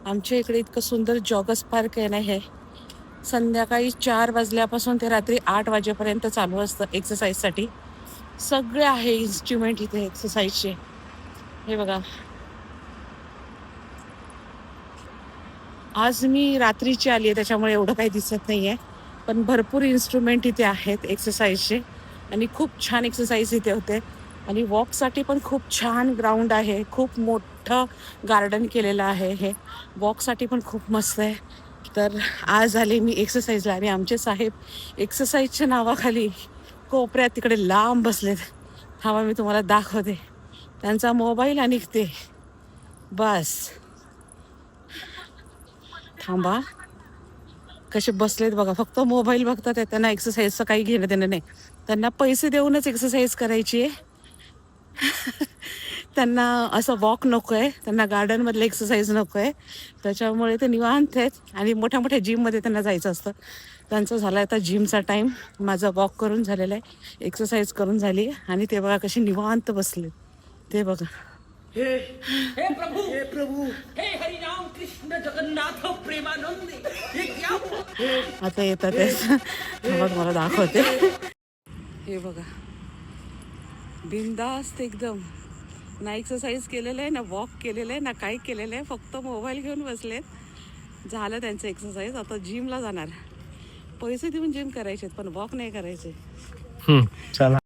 आमच्या इकडे इतकं सुंदर जॉगर्स पार्क आहे ना हे. संध्याकाळी 4 वाजल्यापासून ते रात्री 8 वाजेपर्यंत चालू असतं एक्सरसाइजसाठी. सगळे आहे इन्स्ट्रुमेंट इथे एक्सरसाइजचे. हे बघा, आज मी रात्रीची आली आहे त्याच्यामुळे एवढं काही दिसत नाही आहे, पण भरपूर इन्स्ट्रुमेंट इथे आहेत एक्सरसाइजचे आणि खूप छान एक्सरसाइज इथे होते. आणि वॉकसाठी पण खूप छान ग्राउंड आहे, खूप मोठं गार्डन केलेलं आहे. हे वॉकसाठी पण खूप मस्त आहे. तर आज आले मी एक्सरसाइजला आणि आमचे साहेब एक्सरसाइजच्या नावाखाली कोपऱ्यात तिकडे लांब बसलेत. थांबा मी तुम्हाला दाखवते. त्यांचा मोबाईल आणि ते बस. थांबा, कसे बसलेत बघा, फक्त मोबाईल बघतात. त्यांना एक्सरसाइजचं काही घेणं देणं नाही. त्यांना पैसे देऊनच एक्सरसाइज करायची आहे. त्यांना असं वॉक नको आहे, त्यांना गार्डनमधलं एक्सरसाइज नको आहे. त्याच्यामुळे ते निवांत आहेत आणि मोठ्या मोठ्या जिममध्ये त्यांना जायचं असतं. त्यांचं झालं आता जिमचा टाईम. माझा वॉक करून झालेला आहे, एक्सरसाइज करून झाली आणि ते बघा कशी निवांत बसले. ते बघा. हे प्रभु, हे प्रभु, हे हरि राम कृष्ण जगन्नाथ प्रेमानंद, हे क्या आता येतात मला दाखवते. हे बघा, बिंदास्त एकदम. ना एक्सरसाइज केलेलं आहे, ना वॉक केलेलं आहे, ना काही केलेलं आहे. फक्त मोबाईल घेऊन बसलेत. झालं त्यांचं एक्सरसाइज. आता जिमला जाणार. पैसे देऊन जिम करायचे पण वॉक नाही करायचे. चला.